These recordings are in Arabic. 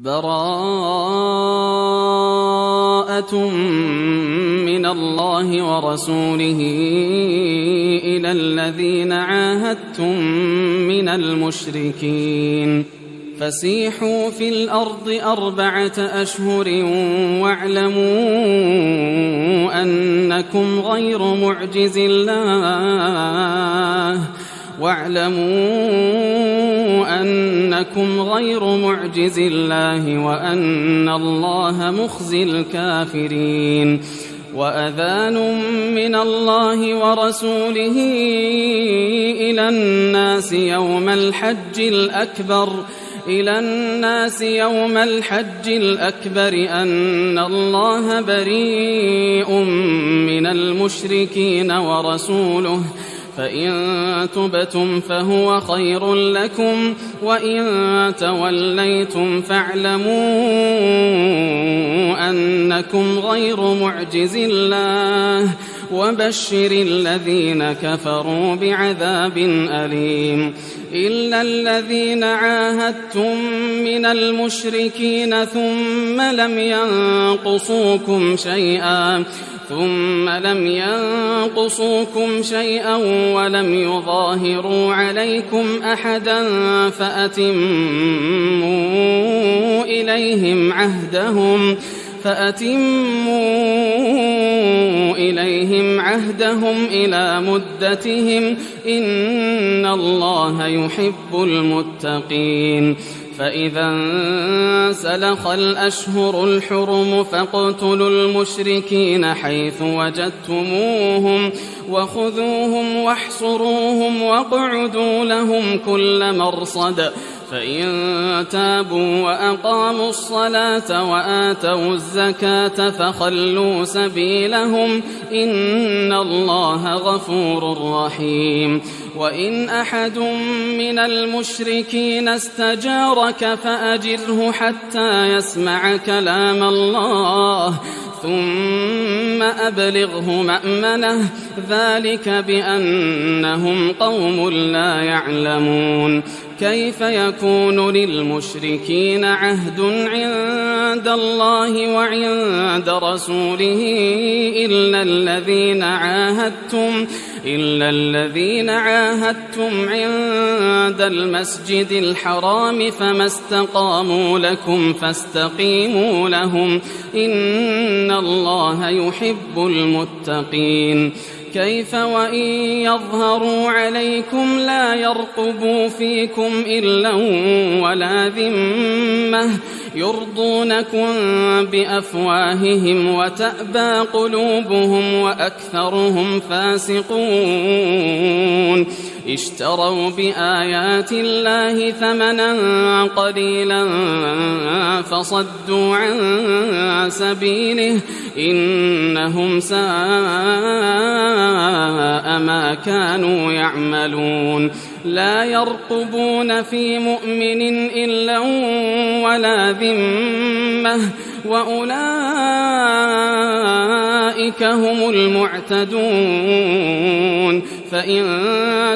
براءة من الله ورسوله إلى الذين عاهدتم من المشركين فسيحوا في الأرض 4 أشهر واعلموا أنكم غير معجز الله وأن الله مخزي الكافرين وأذان من الله ورسوله إلى الناس يوم الحج الأكبر أن الله بريء من المشركين ورسوله فإن تبتم فهو خير لكم وإن توليتم فاعلموا أنكم غير معجز الله وبشر الذين كفروا بعذاب أليم إلا الذين عاهدتم من المشركين ثم لم ينقصوكم شيئا ولم يظاهروا عليكم أحدا فأتموا إليهم عهدهم إلى مدتهم إن الله يحب المتقين فإذا انسلخ الأشهر الحرم فاقتلوا المشركين حيث وجدتموهم وخذوهم واحصروهم واقعدوا لهم كل مرصد فإن تابوا وأقاموا الصلاة وآتوا الزكاة فخلوا سبيلهم إن الله غفور رحيم وإن أحد من المشركين استجارك فأجره حتى يسمع كلام الله ثم أبلغه مأمنه ذلك بأنهم قوم لا يعلمون كيف يكون للمشركين عهد عند الله وعند رسوله إلا الذين عاهدتم عند المسجد الحرام فما استقاموا لكم فاستقيموا لهم إن الله يحب المتقين كيف وإن يظهروا عليكم لا يرقبوا فيكم إلا ولا ذمة يرضونكم بأفواههم وتأبى قلوبهم وأكثرهم فاسقون اشتروا بآيات الله ثمنا قليلا فصدوا عن سبيله إنهم ساء ما كانوا يعملون لا يرقبون في مؤمن إلا ولا ذمة وأولئك هم المعتدون فإن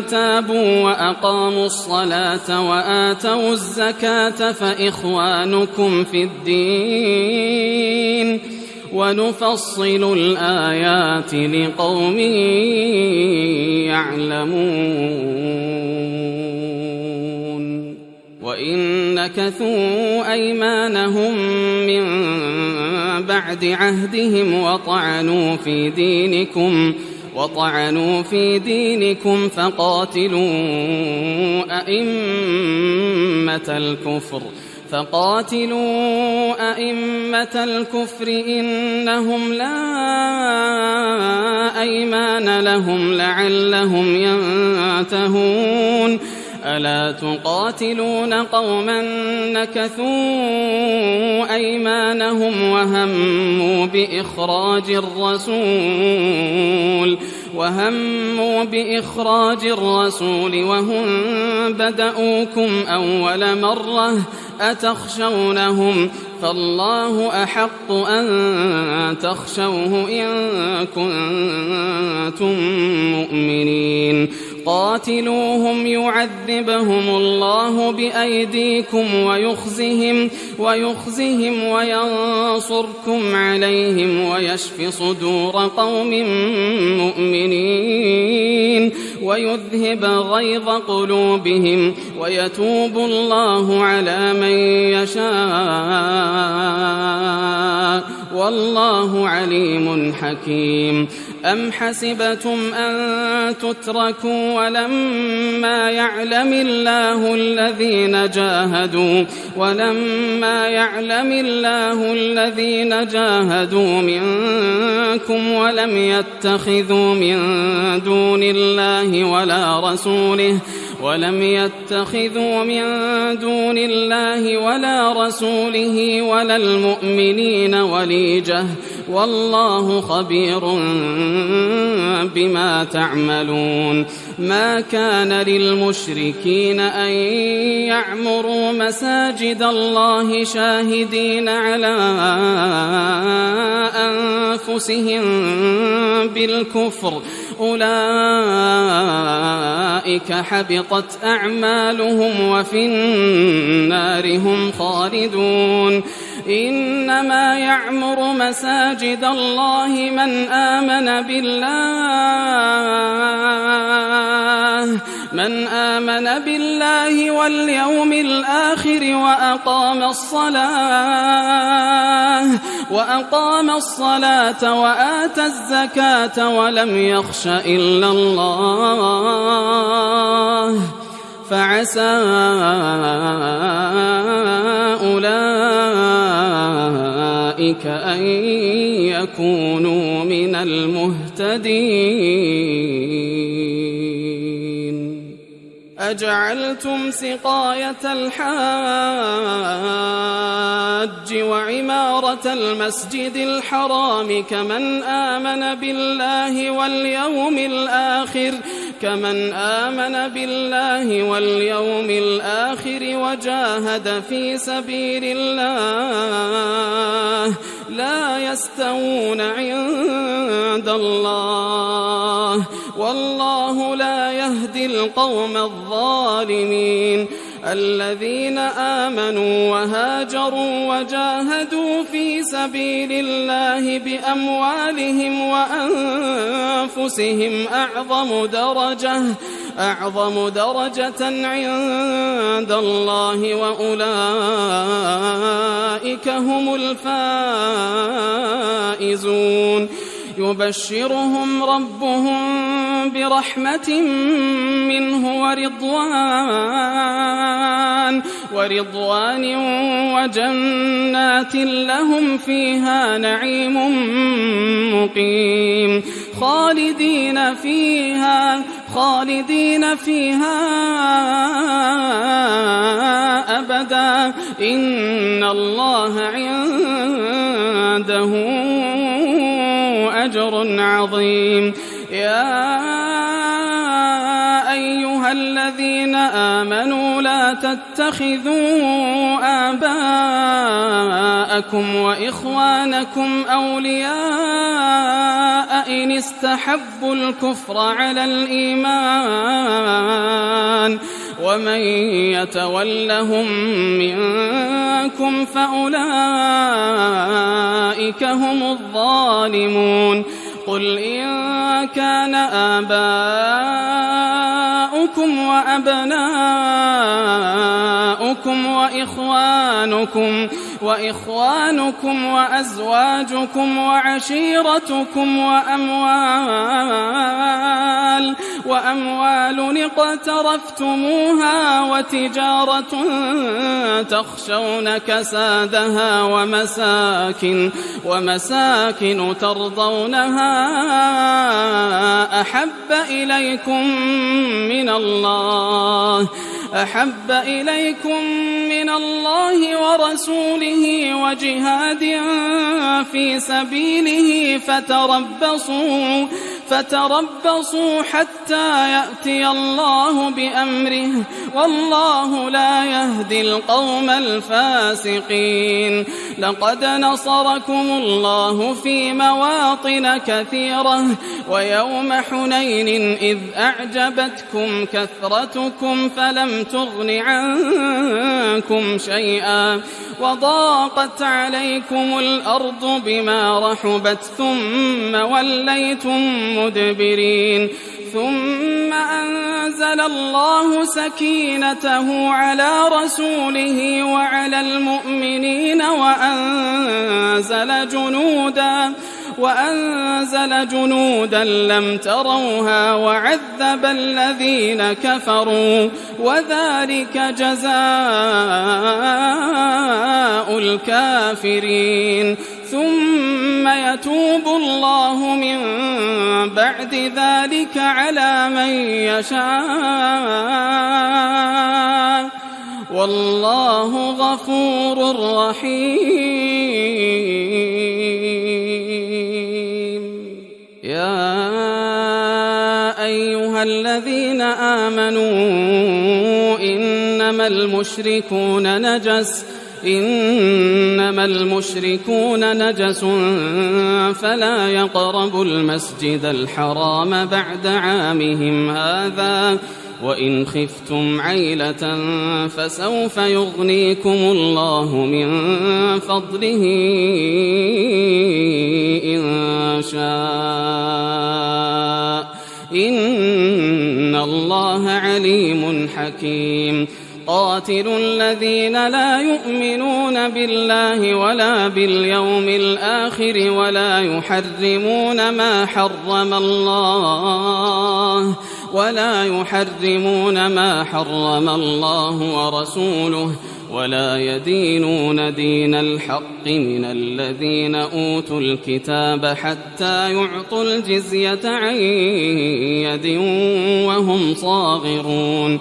تابوا وأقاموا الصلاة وآتوا الزكاة فإخوانكم في الدين ونفصل الآيات لقوم يعلمون وإن نكثوا أيمانهم من بعد عهدهم وطعنوا في دينكم فقاتلوا أئمة الكفر إنهم لا أيمان لهم لعلهم ينتهون ألا تقاتلون قوما نكثوا أيمانهم وهموا بإخراج الرسول وهم بدأوكم أول مرة أتخشونهم فالله أحق أن تخشوه إن كنتم مؤمنين قاتلوهم يعذبهم الله بأيديكم ويخزهم وينصركم عليهم ويشف صدور قوم مؤمنين ويذهب غيظ قلوبهم ويتوب الله على من يشاء والله عليم حكيم. أم حسبتم أن تتركوا ولما يعلم الله الذين جاهدوا منكم ولم يتخذوا من دون الله ولا رسوله ولا المؤمنين وليجة والله خبير بما تعملون. ما كان للمشركين أن يعمروا مساجد الله شاهدين على أنفسهم بالكفر أولئك حبطت أعمالهم وفي النار هم خالدون. إنما يعمر مساجد الله من آمن بالله واليوم الآخر وأقام الصلاة وآتى الزكاة ولم يخش إلا الله فعسى أولئك أن يكونوا من المهتدين. أجعلتم سقاية الحاج وعمارة المسجد الحرام كمن آمن بالله واليوم الآخر وجاهد في سبيل الله لا يستوون عند الله والله لا يهدي القوم الظالمين. الذين آمنوا وهاجروا وجاهدوا في سبيل الله بأموالهم وأنفسهم أعظم درجة عند الله وأولئك هم الفائزون. يبشرهم ربهم برحمة منه ورضوان وجنات لهم فيها نعيم مقيم خالدين فيها أبدا إن الله عنده أجر عظيم. يا أيها الذين آمنوا لا تتخذوا آباءكم وإخوانكم أولياء إن استحبوا الكفر على الإيمان ومن يتولهم منكم فأولئك هم الظالمون. قل إن كان آباؤكم وأبناؤكم وإخوانكم وأزواجكم وعشيرتكم وأموال اقترفتموها وتجارة تخشون كسادها ومساكن ترضونها أحب إليكم من الله ورسوله وجهاد في سبيله فتربصوا حتى يأتي الله بأمره والله لا يهدي القوم الفاسقين. لقد نصركم الله في مواطن كثيرة ويوم حنين إذ أعجبتكم كثرتكم فلم تغن عنكم شيئا وضاقت عليكم الأرض بما رحبت ثم وليتم مدبرين. ثم أنزل الله سكينته على رسوله وعلى المؤمنين وأنزل جنودا لم تروها وعذب الذين كفروا وذلك جزاء الكافرين. ثم يتوب الله من بعد ذلك على من يشاء والله غفور رحيم. يا أيها الذين آمنوا إنما المشركون نجس فلا يقربوا المسجد الحرام بعد عامهم هذا وإن خفتم عيلة فسوف يغنيكم الله من فضله إن شاء إن الله عليم حكيم. قاتلوا الذين لا يؤمنون بالله ولا باليوم الآخر ولا يحرمون ما حرم الله ورسوله ولا يدينون دين الحق من الذين أوتوا الكتاب حتى يعطوا الجزية عن يد وهم صاغرون.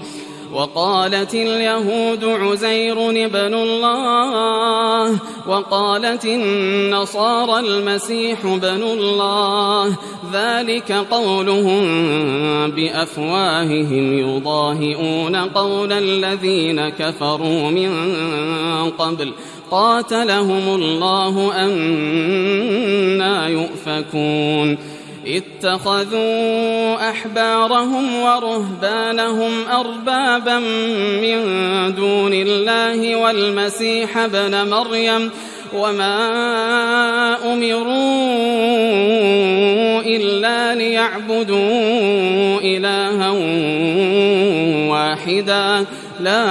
وقالت اليهود عزير ابن الله وقالت النصارى المسيح ابن الله ذلك قولهم بأفواههم يضاهئون قول الذين كفروا من قبل قاتلهم الله أنى يؤفكون. اتخذوا أحبارهم ورهبانهم أربابا من دون الله والمسيح ابن مريم وما أمروا إلا ليعبدوا إلها واحدا لا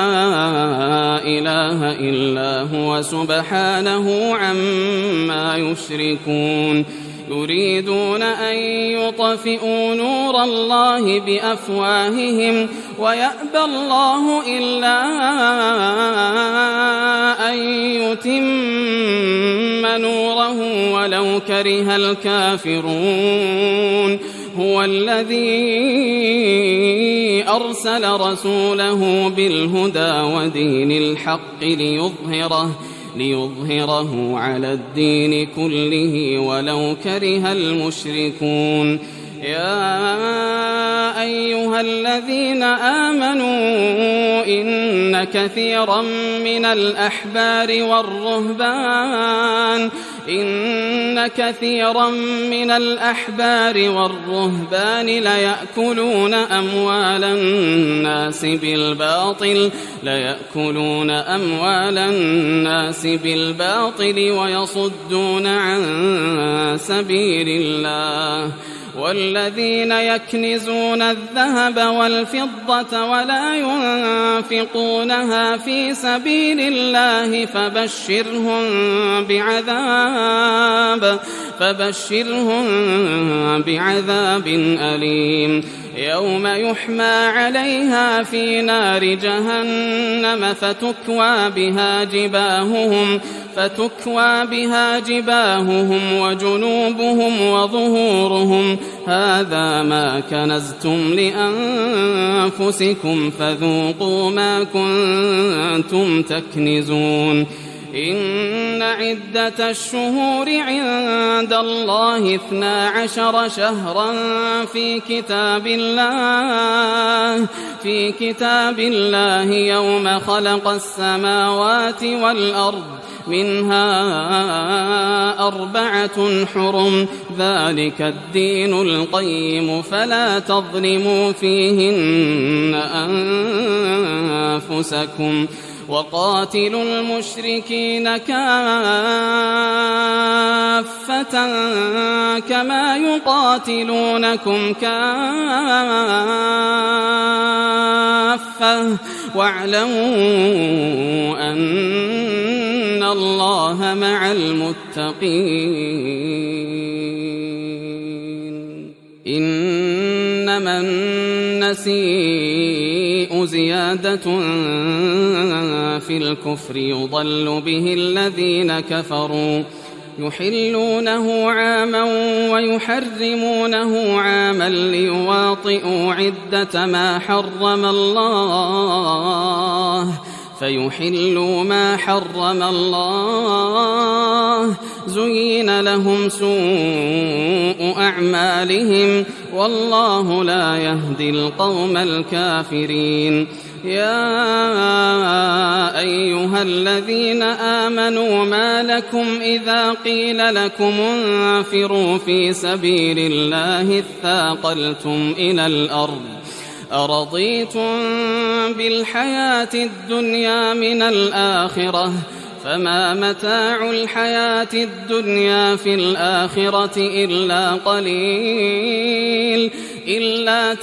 إله إلا هو سبحانه عما يشركون. يريدون أن يطفئوا نور الله بأفواههم ويأبى الله إلا أن يتم نوره ولو كره الكافرون. هو الذي أرسل رسوله بالهدى ودين الحق ليظهره على الدين كله ولو كره المشركون. يا أيها الذين آمنوا إن كثيرا من الأحبار والرهبان ليأكلون أموال الناس بالباطل ويصدون عن سبيل الله. والذين يكنزون الذهب والفضة ولا ينفقونها في سبيل الله فبشرهم بعذاب أليم. يوم يحمى عليها في نار جهنم فتكوى بها جباههم وجنوبهم وظهورهم هذا ما كنزتم لأنفسكم فذوقوا ما كنتم تكنزون. إن عدة الشهور عند الله 12 شهرا في كتاب الله يوم خلق السماوات والأرض منها 4 حرم ذلك الدين القيم فلا تظلموا فيهن أنفسكم وقاتلوا المشركين كافة كما يقاتلونكم كافة واعلموا أن الله مع المتقين إنما النسيء زيادة في الكفر يضل به الذين كفروا يحلونه عاما ويحرمونه عاما ليواطئوا عدة ما حرم الله فيحلوا ما حرم الله زين لهم سوء أعمالهم والله لا يهدي القوم الكافرين يا أيها الذين آمنوا ما لكم إذا قيل لكم انفروا في سبيل الله اثاقلتم إلى الأرض أرضيتم بالحياة الدنيا من الآخرة فما متاع الحياة الدنيا في الآخرة إلا قليل إلا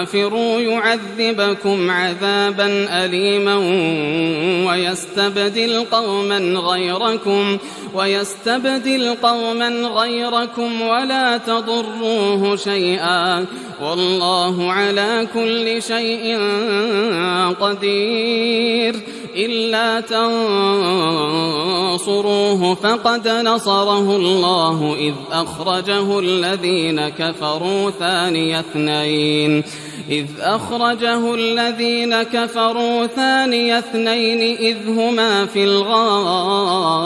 تنفروا يعذبكم عذابا أليما ويستبدل قوما غيركم ولا تضروه شيئا والله على كل شيء قدير إلا تنصروه فقد نصره الله إذ أخرجه الذين كفروا ثاني اثنين إذ هما في الغار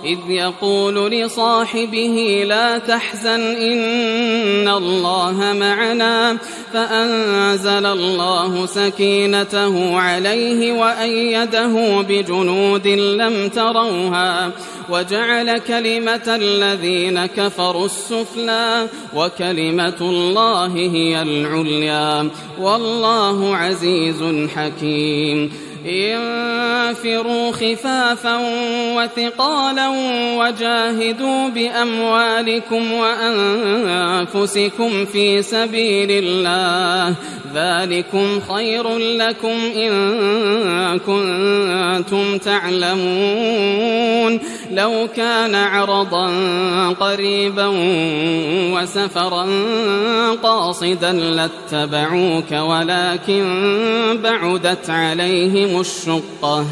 إذ يقول لصاحبه لا تحزن إن الله معنا فأنزل الله سكينته عليه وأيده بجنود لم تروها وجعل كلمة الذين كفروا السفلى وكلمة الله هي العليا والله عزيز حكيم انفروا خفافا وثقالا وجاهدوا بأموالكم وأنفسكم في سبيل الله ذلكم خير لكم إن كنتم تعلمون لو كان عرضا قريبا وسفرا قاصدا لاتبعوك ولكن بعدت عليهم الشقة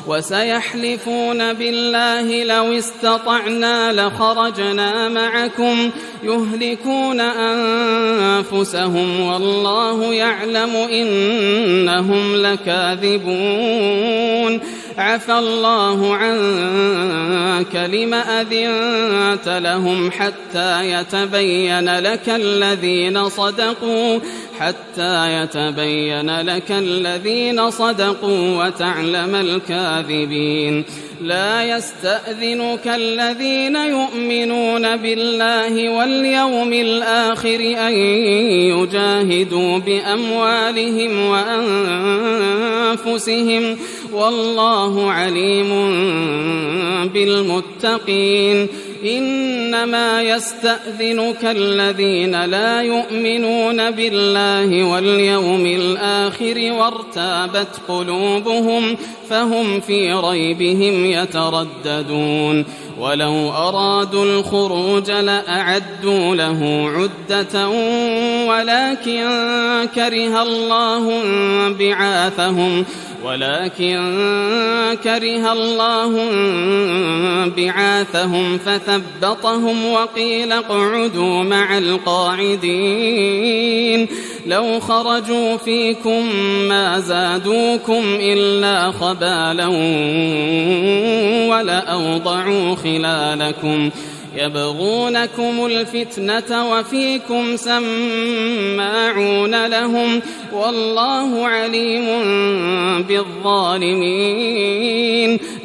وسيحلفون بالله لو استطعنا لخرجنا معكم يهلكون أنفسهم والله يعلم إنهم لكاذبون عفى الله عنك لم أذنت لهم حتى يتبين لك الذين صدقوا وتعلم الكاذبين لا يستأذنك الذين يؤمنون بالله واليوم الآخر أن يجاهدوا بأموالهم وأنفسهم والله عليم بالمتقين إنما يستأذنك الذين لا يؤمنون بالله واليوم الآخر وارتابت قلوبهم فهم في ريبهم يترددون ولو أرادوا الخروج لأعدوا له عدة ولكن كره الله بعاثهم فثبطهم وقيل اقعدوا مع القاعدين لو خرجوا فيكم ما زادوكم إلا خبالا ولأوضعوا خلالكم يبغونكم الفتنة وفيكم سماعون لهم والله عليم بالظالمين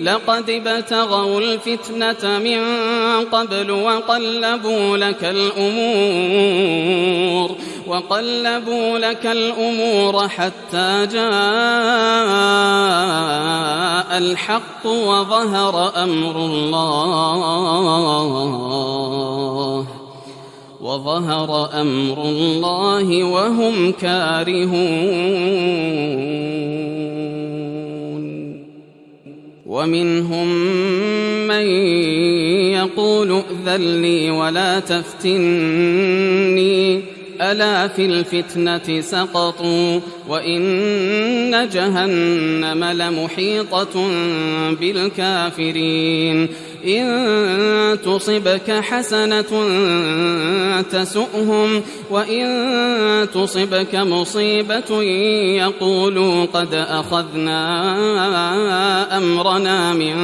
لقد ابتغوا الفتنة من قبل وقلبوا لك الأمور حتى جاء الحق وظهر أمر الله وهم كارهون ومنهم من يقول ائذن لي ولا تفتني ألا في الفتنة سقطوا وإن جهنم لمحيطة بالكافرين إن تصبك حسنة تسؤهم وإن تصبك مصيبة يقولوا قد أخذنا أمرنا من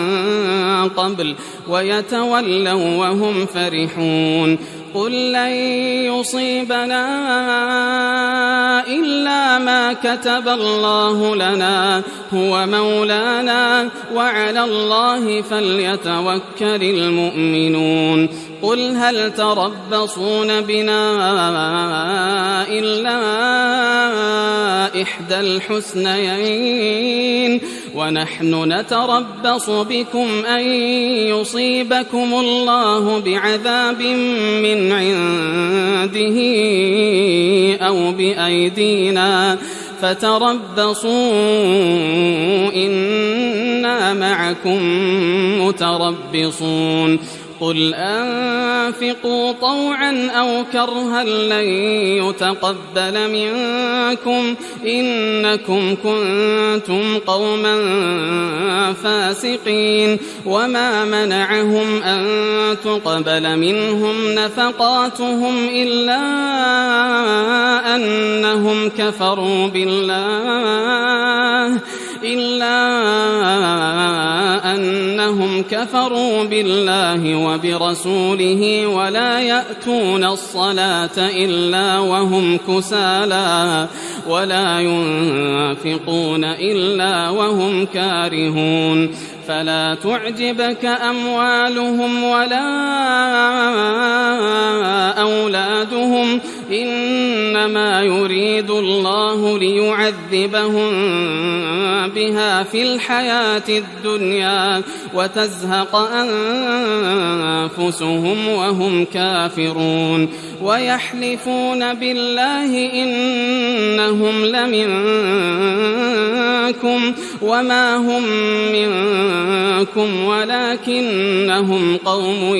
قبل ويتولوا وهم فرحون قل لن يصيبنا إلا ما كتب الله لنا هو مولانا وعلى الله فليتوكل المؤمنون قل هل تربصون بنا إلا إحدى الحسنيين ونحن نتربص بكم أن يصيبكم الله بعذاب من عنده أو بأيدينا فتربصوا إنا معكم متربصون قل أنفقوا طوعا أو كرها لن يتقبل منكم إنكم كنتم قوما فاسقين وما منعهم أن تقبل منهم نفقاتهم إلا أنهم كفروا بالله وبرسوله ولا يأتون الصلاة إلا وهم كسالى ولا ينفقون إلا وهم كارهون فلا تعجبك أموالهم ولا أولادهم إنما يريد الله ليعذبهم بها في الحياة الدنيا وتزهق أنفسهم وهم كافرون ويحلفون بالله إنهم لمنكم وما هم منكم ولكنهم قوم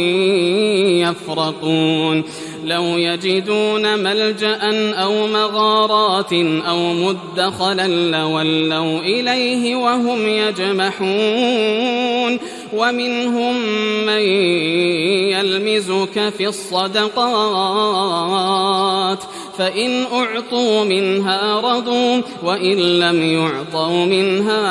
يفرقون لو يجدون ملجأ أو مغارات أو مدخلا لولوا إليه وهم يجمحون ومنهم من يلمزك في الصدقات فإن أعطوا منها رضوا وإن لم يعطوا منها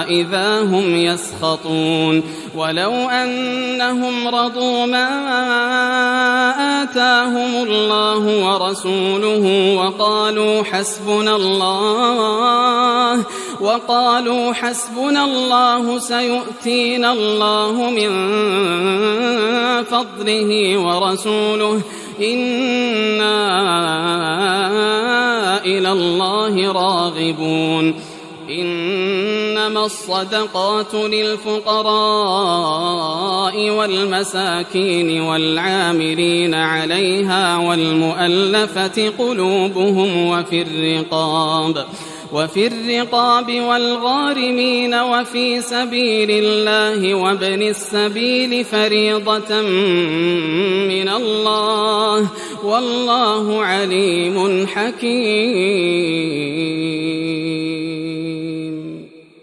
إذا هم يسخطون ولو أنهم رضوا ما آتاهم الله ورسوله وقالوا حسبنا الله سيؤتينا الله من فضله ورسوله إنا إلى الله راغبون إنما الصدقات للفقراء والمساكين والعاملين عليها والمؤلفة قلوبهم وفي الرقاب والغارمين وفي سبيل الله وابن السبيل فريضة من الله والله عليم حكيم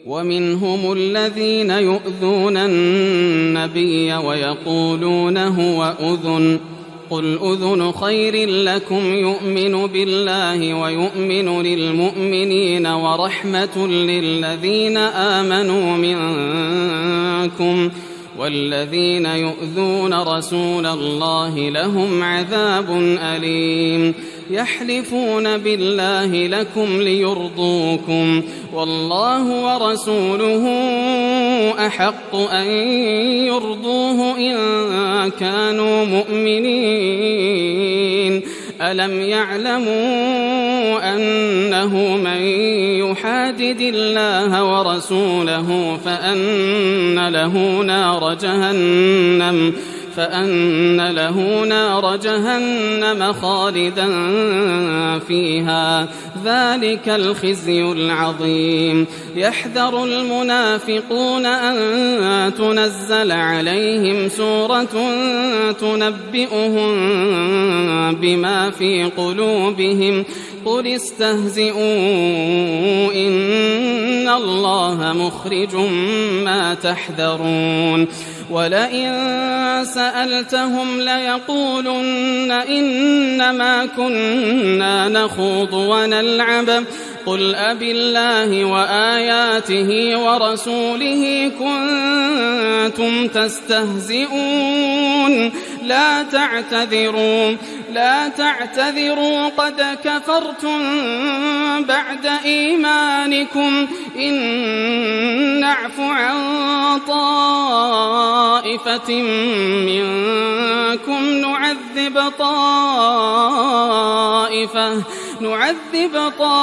ومنهم الذين يؤذون النبي ويقولون هو أذن قل أذن خير لكم يؤمن بالله ويؤمن للمؤمنين ورحمة للذين آمنوا منكم والذين يؤذون رسول الله لهم عذاب أليم يحلفون بالله لكم ليرضوكم والله ورسوله أحق أن يرضوه إن كانوا مؤمنين ألم يعلموا أنه من يحادد الله ورسوله فأن له نار جهنم خالدا فيها ذلك الخزي العظيم يحذر المنافقون أن تنزل عليهم سورة تنبئهم بما في قلوبهم قل استهزئوا إن الله مخرج ما تحذرون ولئن سألتهم ليقولن إنما كنا نخوض ونلعب قل أبالله وآياته ورسوله كنتم تستهزئون لا تعتذروا قد كفرتم بعد إيمانكم إن نعف عن طائفة منكم نعذب طائفة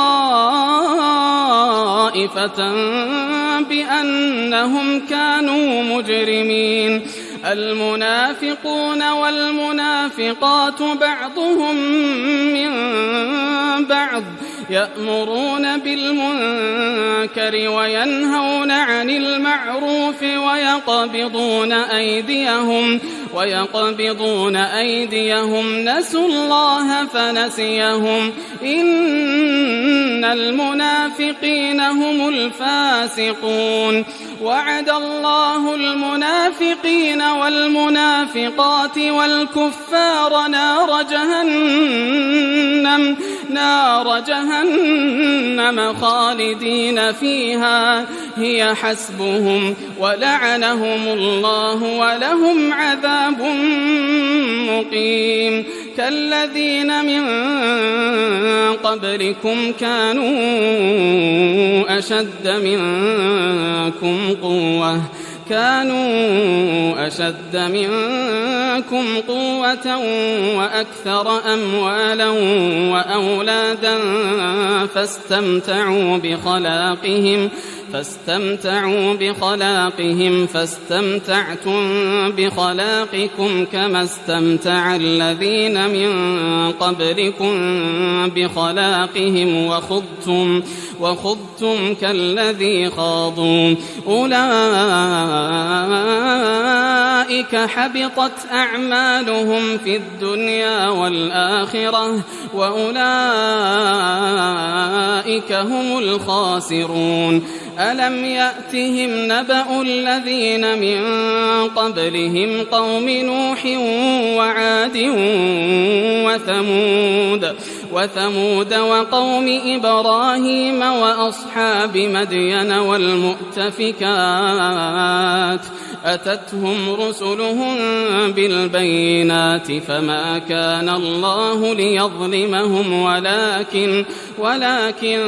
بأنهم كانوا مجرمين المنافقون والمنافقات بعضهم من بعض يأمرون بالمنكر وينهون عن المعروف ويقبضون أيديهم نسوا الله فنسيهم إن المنافقين هم الفاسقون وعد الله المنافقين والمنافقات والكفار نار جهنم خالدين فيها هي حسبهم ولعنهم الله ولهم عذاب مقيم كالذين من قبلكم كانوا أشد منكم قوة وأكثر أموالا وأولادا فاستمتعوا بخلاقهم فاستمتعتم بخلاقكم كما استمتع الذين من قبلكم بخلاقهم وخضتم كالذي خاضوا أولئك حبطت أعمالهم في الدنيا والآخرة وأولئك هم الخاسرون ألم يأتهم نبأ الذين من قبلهم قوم نوح وعاد وثمود وقوم إبراهيم وأصحاب مدين والمؤتفكات أتتهم رسلهم بالبينات فما كان الله ليظلمهم ولكن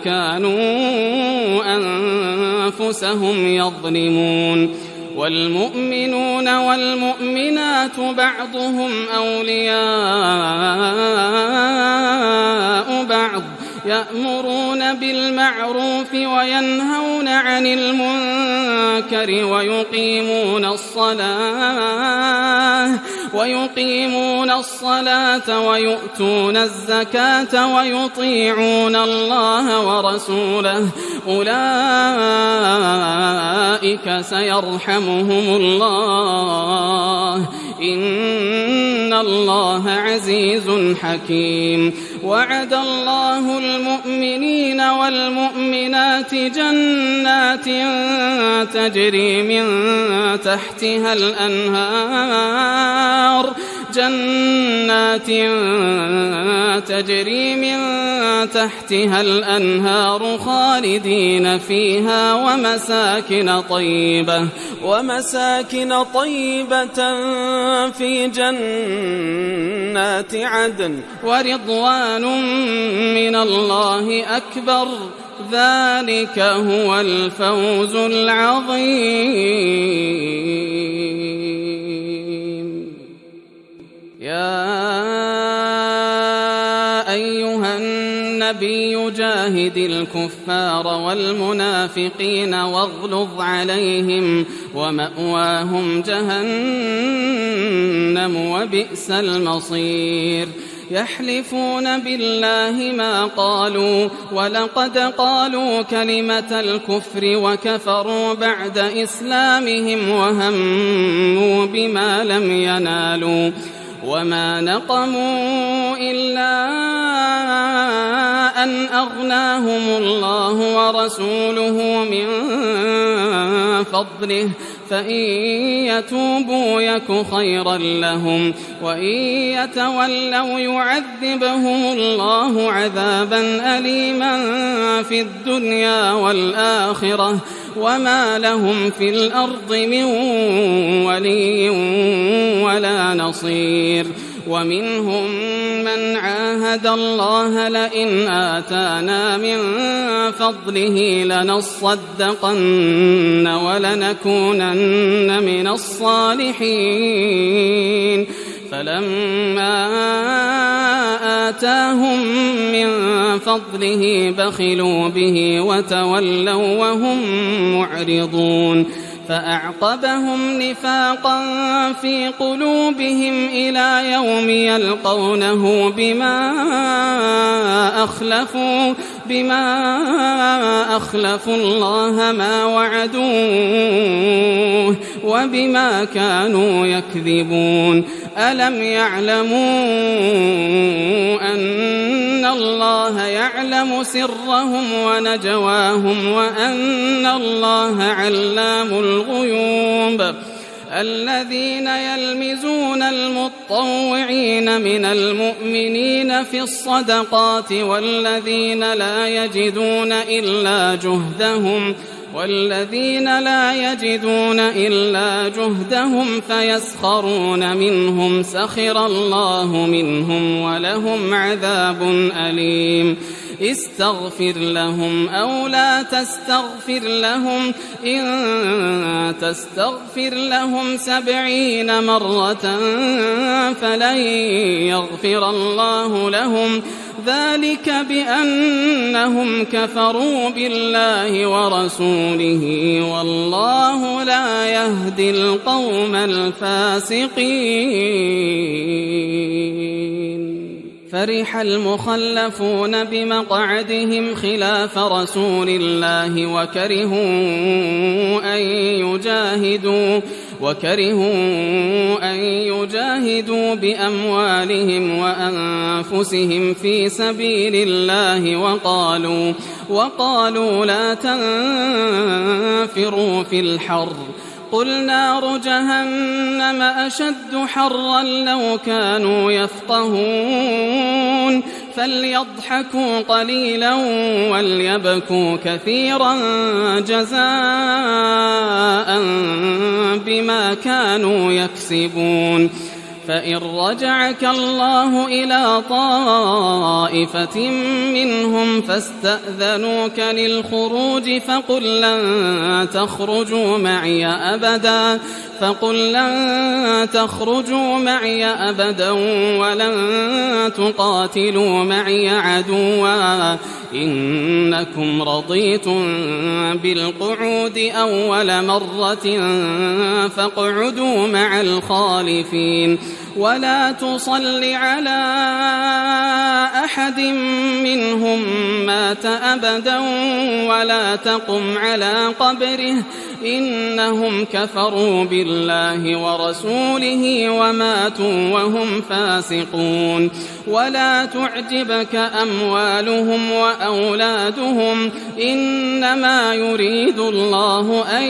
كانوا أنفسهم يظلمون والمؤمنون والمؤمنات بعضهم أولياء بعض يأمرون بالمعروف وينهون عن المنكر ويقيمون الصلاة ويؤتون الزكاة ويطيعون الله ورسوله أولئك سيرحمهم الله إن الله عزيز حكيم. وعد الله المؤمنين والمؤمنات جنات تجري من تحتها الأنهار خالدين فيها ومساكن طيبة في جنات عدن ورضوان من الله أكبر. ذلك هو الفوز العظيم. يا أيها النبي جاهد الكفار والمنافقين واغلظ عليهم ومأواهم جهنم وبئس المصير. يحلفون بالله ما قالوا ولقد قالوا كلمة الكفر وكفروا بعد إسلامهم وهموا بما لم ينالوا وما نقموا إلا أن أغناهم الله ورسوله من فضله فإن يتوبوا يك خيرا لهم وإن يتولوا يعذبهم الله عذابا أليما في الدنيا والآخرة وما لهم في الأرض من ولي ولا نصير. ومنهم من عاهد الله لئن آتانا من فضله لنصدقن ولنكونن من الصالحين. فلما آتاهم من فضله بخلوا به وتولوا وهم معرضون. فأعقبهم نفاقا في قلوبهم إلى يوم يلقونه بما أخلفوا الله ما وعدوه وبما كانوا يكذبون. ألم يعلموا أن الله يعلم سرهم ونجواهم وأن الله علام الغيوب. الذين يلمزون المطوعين من المؤمنين في الصدقات والذين لا يجدون إلا جهدهم فيسخرون منهم سخر الله منهم ولهم عذاب أليم. استغفر لهم أو لا تستغفر لهم إن تستغفر لهم 70 مرة فلن يغفر الله لهم ذلك بأنهم كفروا بالله ورسوله والله لا يهدي القوم الفاسقين. فرح المخلفون بمقعدهم خلاف رسول الله وكرهوا أن يجاهدوا بأموالهم وأنفسهم في سبيل الله وقالوا لا تنفروا في الحر قل نار جهنم أشد حرا لو كانوا يفقهون. فليضحكوا قليلا وليبكوا كثيرا جزاء بما كانوا يكسبون. فإن رجعك الله إلى طائفة منهم فاستأذنوك للخروج فقل لن تخرجوا معي أبدا ولن تقاتلوا معي عدوا إنكم رضيتم بالقعود أول مرة فاقعدوا مع الخالفين. ولا تصل على أحد منهم مات أبدا ولا تقم على قبره إنهم كفروا بالله ورسوله وماتوا وهم فاسقون ولا تعجبك أموالهم وأولادهم إنما يريد الله أن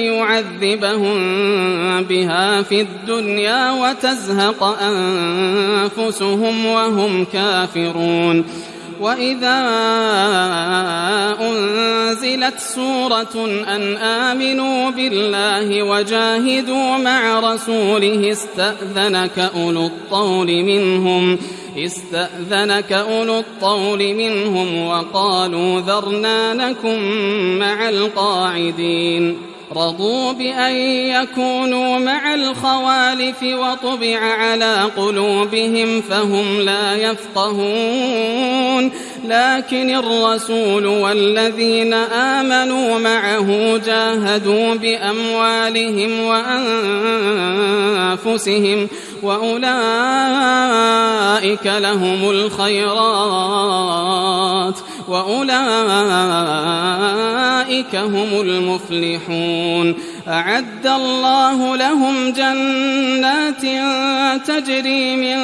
يعذبهم بها في الدنيا وتزهق أنفسهم وهم كافرون وإذا أنزلت سورة أن آمنوا بالله وجاهدوا مع رسوله استأذنك أولو الطول منهم وقالوا ذرنا نكن مع القاعدين رضوا بأن يكونوا مع الخوالف وطبع على قلوبهم فهم لا يفقهون لكن الرسول والذين آمنوا معه جاهدوا بأموالهم وأنفسهم وأولئك لهم الخيرات وأولئك هم المفلحون أعد الله لهم جنات تجري من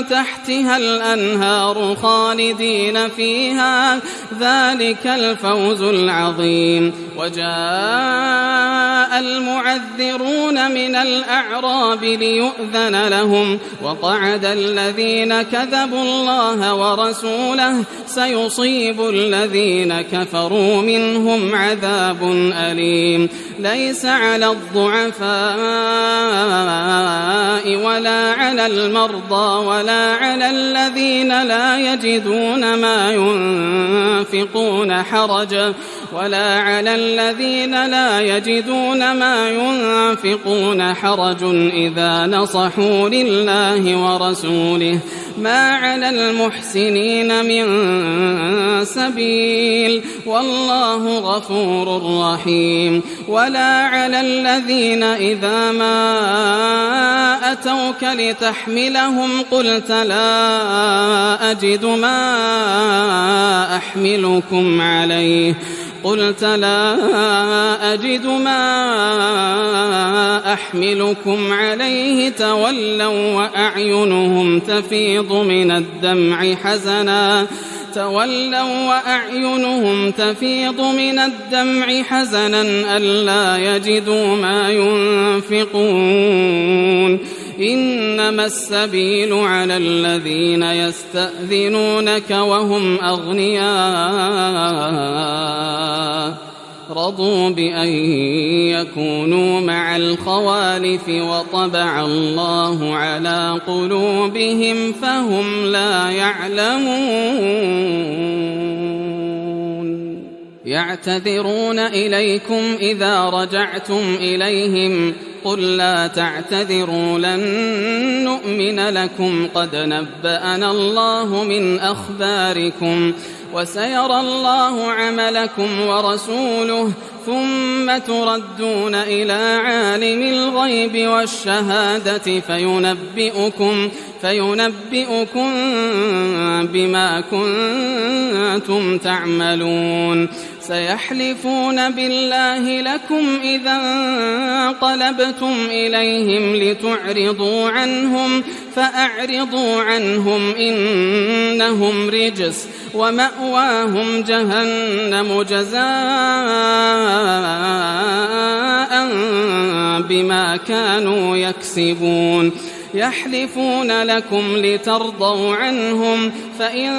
تحتها الأنهار خالدين فيها ذلك الفوز العظيم وجاء المعذرون من الأعراب ليؤذن لهم وقعد الذين كذبوا الله ورسوله سيصيب الذين كفروا منهم عذاب أليم ليس على الضعفاء ولا على المرضى ولا على الذين لا يجدون ما ينفقون حرج إذا نصحوا لله ورسوله ما على المحسنين من سبيل والله غفور رحيم ولا على الذين إذا ما أتوك لتحملهم قلت لا أجد ما أحملكم عليه تولوا وأعينهم تفيض من الدمع حزنا ألا يجدوا ما ينفقون إنما السبيل على الذين يستأذنونك وهم أغنياء رضوا بأن يكونوا مع الخوالف وطبع الله على قلوبهم فهم لا يعلمون يعتذرون إليكم إذا رجعتم إليهم قل لا تعتذروا لن نؤمن لكم قد نبأنا الله من أخباركم وسيرى الله عملكم ورسوله ثم تردون إلى عالم الغيب والشهادة فينبئكم بما كنتم تعملون سيحلفون بالله لكم إذا انقلبتم إليهم لتعرضوا عنهم فأعرضوا عنهم إنهم رجس ومأواهم جهنم جزاء بما كانوا يكسبون يحلفون لكم لترضوا عنهم فإن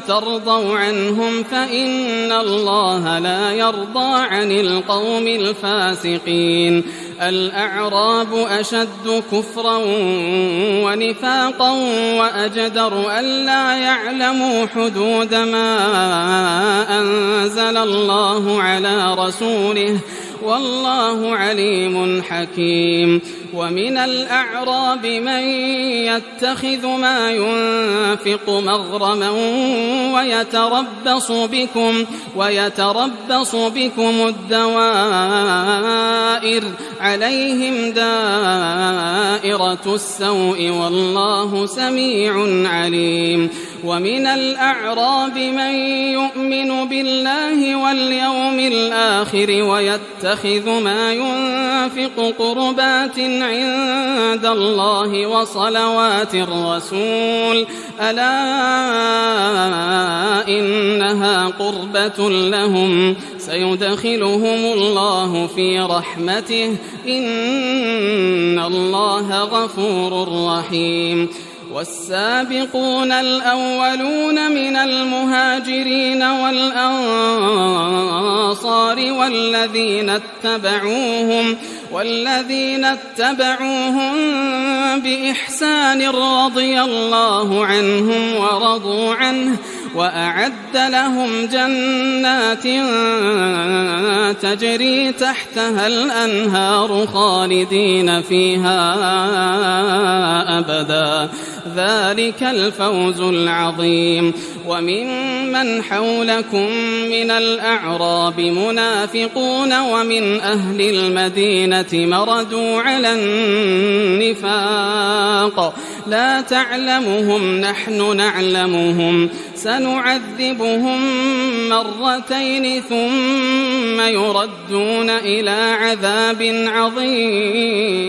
ترضوا عنهم فإن الله لا يرضى عن القوم الفاسقين الأعراب أشد كفرا ونفاقا وأجدر ألا يعلموا حدود ما أنزل الله على رسوله والله عليم حكيم. ومن الأعراب من يتخذ ما ينفق مغرما ويتربص بكم الدوائر عليهم دائرة السوء والله سميع عليم. ومن الأعراب من يؤمن بالله واليوم الآخر ويتخذ ما ينفق قربات عند الله وصلوات الرسول ألا إنها قربة لهم سيدخلهم الله في رحمته إن الله غفور رحيم. والسابقون الأولون من المهاجرين والأنصار والذين اتبعوهم بإحسان رضي الله عنهم ورضوا عنه وأعد لهم جنات تجري تحتها الأنهار خالدين فيها أبدا ذلك الفوز العظيم. وممن حولكم من الأعراب منافقون ومن أهل المدينة مردوا على النفاق لا تعلمهم نحن نعلمهم سنعذبهم مرتين ثم يردون إلى عذاب عظيم.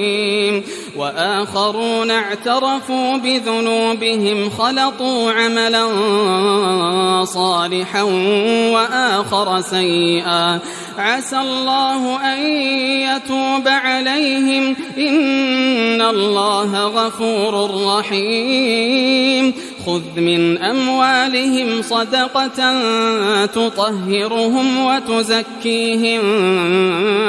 وآخرون اعترفوا بذنوبهم خلطوا عملا صالحا وآخر سيئا عسى الله أن يتوب عليهم إن الله غفور رحيم. خذ من أموالهم صدقة تطهرهم وتزكيهم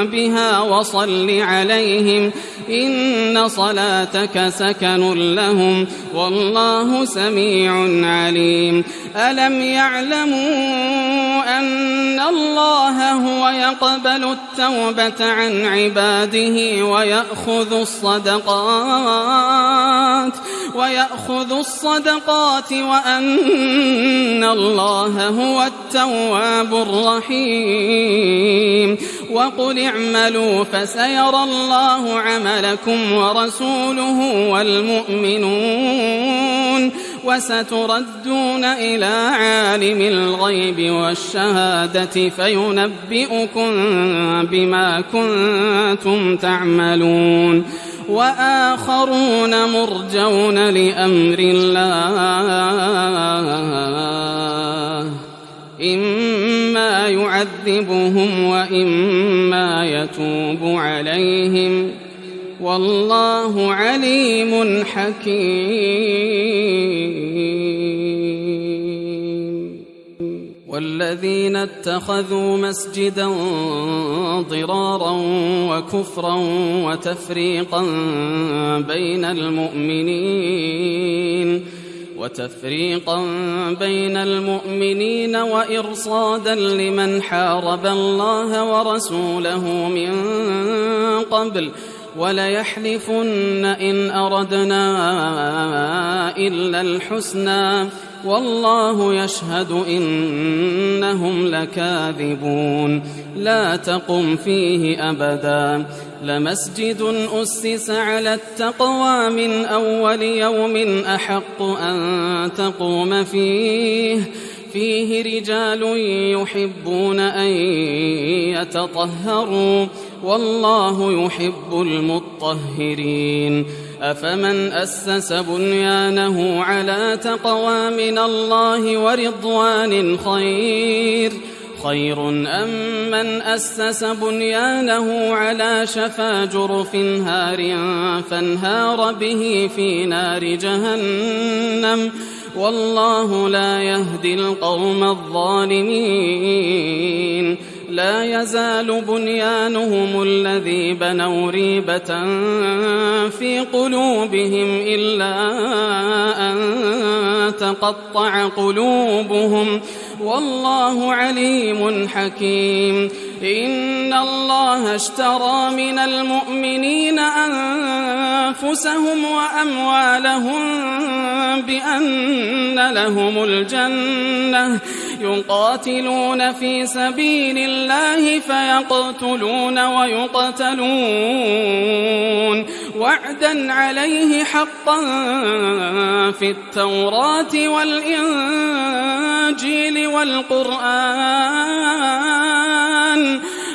بها وصل عليهم إن صلاتك سكن لهم والله سميع عليم. ألم يعلموا أن الله هو يقبل التوبة عن عباده ويأخذ الصدقات وأن الله هو التواب الرحيم. وقل اعملوا فسيرى الله عملكم ورسوله والمؤمنون وستردون إلى عالم الغيب والشهادة فينبئكم بما كنتم تعملون. وآخرون مرجون لأمر الله إما يعذبهم وإما يتوب عليهم والله عليم حكيم. والذين اتخذوا مسجدا ضرارا وكفرا وتفريقا بين المؤمنين وإرصادا لمن حارب الله ورسوله من قبل وليحلفن إن أردنا إلا الحسنى والله يشهد إنهم لكاذبون. لا تقم فيه أبدا لمسجد أسس على التقوى من أول يوم أحق أن تقوم فيه رجال يحبون أن يتطهروا والله يحب المطهرين. أفمن أسس بنيانه على تقوى من الله ورضوان خير أم من أسس بنيانه على شفا جرف هار فانهار به في نار جهنم والله لا يهدي القوم الظالمين. لا يزال بنيانهم الذي بنوا ريبة في قلوبهم إلا أن تقطع قلوبهم والله عليم حكيم إن الله اشترى من المؤمنين أنفسهم وأموالهم بأن لهم الجنة يقاتلون في سبيل الله فيقتلون ويقتلون وعدا عليه حقا في التوراة والإنجيل والقرآن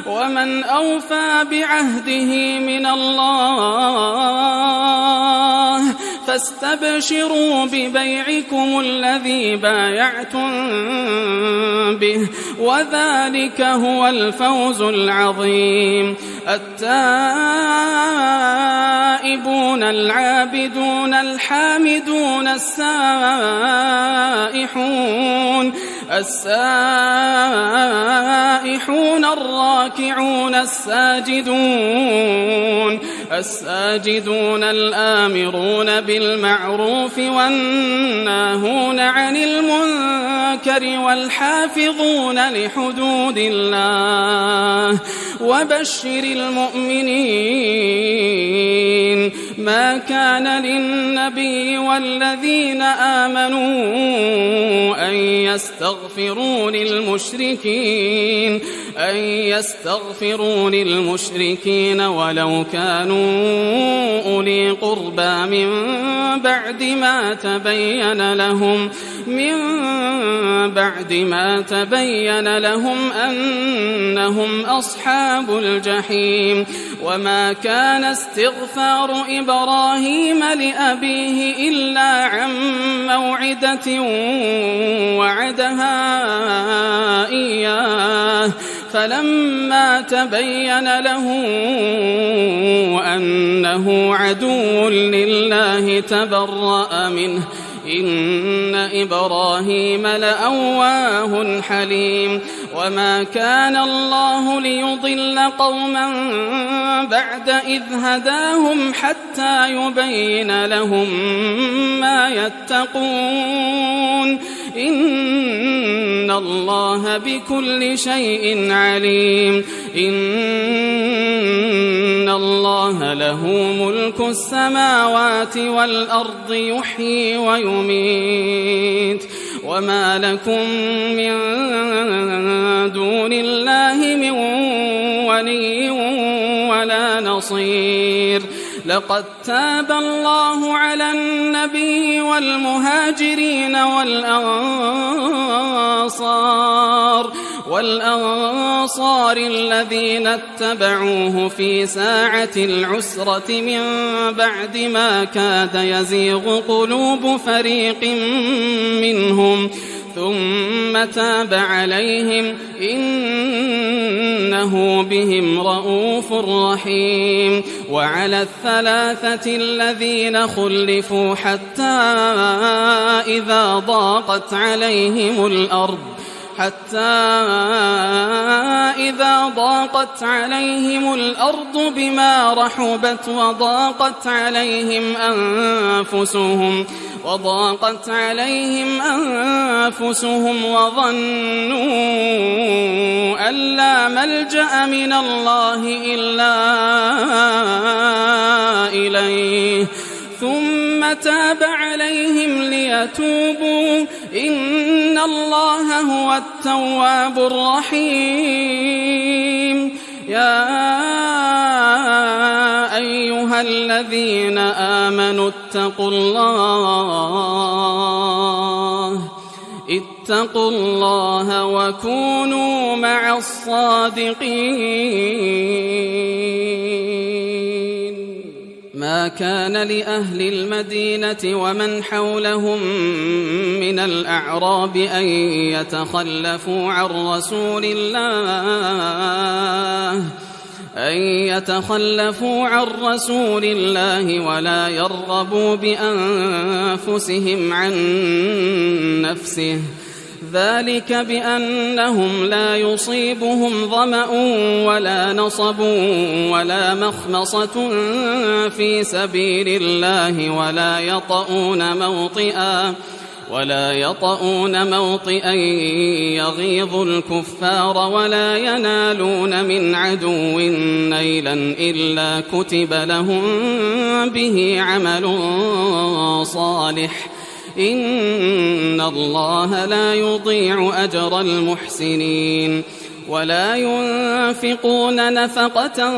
ومن أوفى بعهده من الله فاستبشروا ببيعكم الذي بايعتم به وذلك هو الفوز العظيم التائبون العابدون الحامدون السائحون الراكعون الساجدون الآمرون بالمعروف والناهون عن المنكر والحافظون لحدود الله وبشر المؤمنين ما كان للنبي والذين آمنوا أن يستغفروا للمشركين ولو كانوا أولي قربى من بعد ما تبين لهم أنهم أصحاب الجحيم وما كان استغفار إبراهيم لأبيه إلا عن موعدة وعدها إياه فلما تبين له أنه عدو لله تبرأ منه إن إبراهيم لأواه حليم وما كان الله ليضل قوما بعد إذ هداهم حتى يبين لهم ما يتقون إن الله بكل شيء عليم إن الله له ملك السماوات والأرض يحيي ويميت وما لكم من دون الله من ولي ولا نصير لقد تاب الله على النبي والمهاجرين والأنصار الذين اتبعوه في ساعة العسرة من بعد ما كاد يزيغ قلوب فريق منهم ثم تاب عليهم إنه بهم رؤوف رحيم وعلى الثلاثة الذين خلفوا حتى إذا ضاقت عليهم الأرض بما رحبت وضاقت عليهم أنفسهم وظنوا أن لا ملجأ من الله إلا إليه ثم تاب عليهم ليتوبوا إن الله هو التواب الرحيم يا أيها الذين آمنوا اتقوا الله وكونوا مع الصادقين ما كان لأهل المدينة ومن حولهم من الأعراب أن يتخلفوا عن رسول الله ولا يرغبوا بأنفسهم عن نفسه ذلك بأنهم لا يصيبهم ظمأ ولا نصب ولا مخمصة في سبيل الله ولا يطؤون موطئا يغيظ الكفار ولا ينالون من عدو نيلا إلا كتب لهم به عمل صالح إن الله لا يضيع أجر المحسنين ولا ينفقون نفقة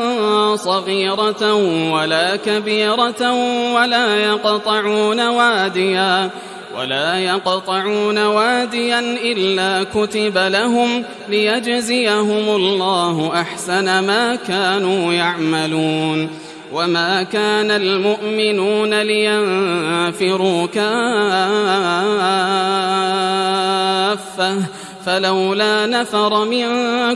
صغيرة ولا كبيرة ولا يقطعون واديا إلا كتب لهم ليجزيهم الله أحسن ما كانوا يعملون وما كان المؤمنون لينفروا كافة فلولا نفر من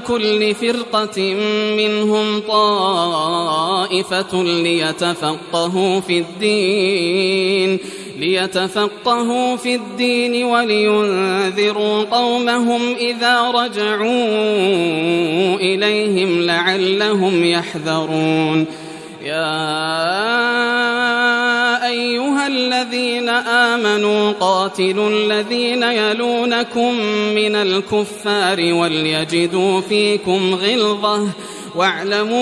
كل فرقة منهم طائفة ليتفقهوا في الدين ولينذروا قومهم إذا رجعوا إليهم لعلهم يحذرون يا أيها الذين آمنوا قاتلوا الذين يلونكم من الكفار وليجدوا فيكم غلظة واعلموا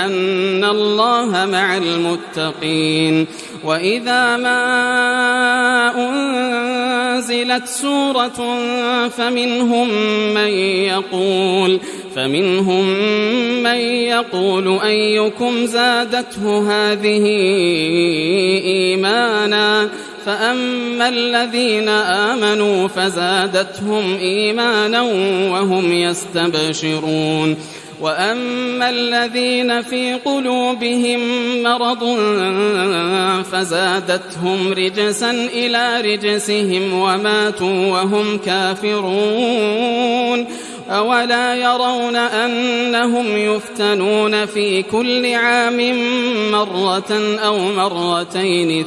أن الله مع المتقين وإذا ما أنزلت سورة فمنهم من يقول أيكم زادته هذه إيمانا فأما الذين آمنوا فزادتهم إيمانا وهم يستبشرون وأما الذين في قلوبهم مرض فزادتهم رجسا إلى رجسهم وماتوا وهم كافرون أولا يرون أنهم يفتنون في كل عام مرة أو مرتين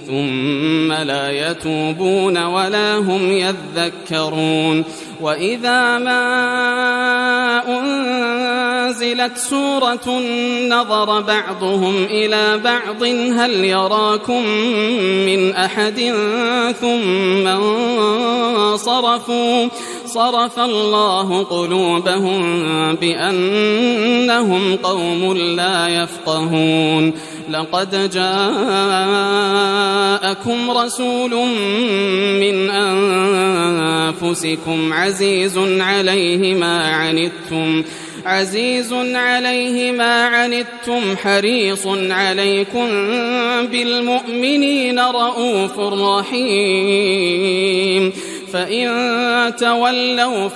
ثم لا يتوبون ولا هم يذكرون وإذا ما أنزلت سورة نظر بعضهم إلى بعض هل يراكم من أحد ثم صرف الله قلوبهم بأنهم قوم لا يفقهون لقد جاءكم رسول من أنفسكم عزيز عليه ما عنتم حريص عليكم بالمؤمنين رؤوف رحيم فإن تولوا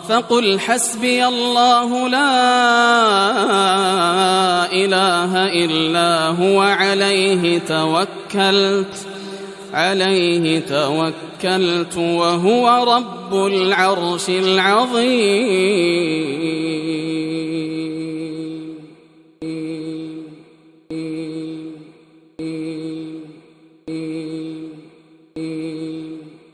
فقل حسبي الله لا إله إلا هو عليه توكلت وهو رب العرش العظيم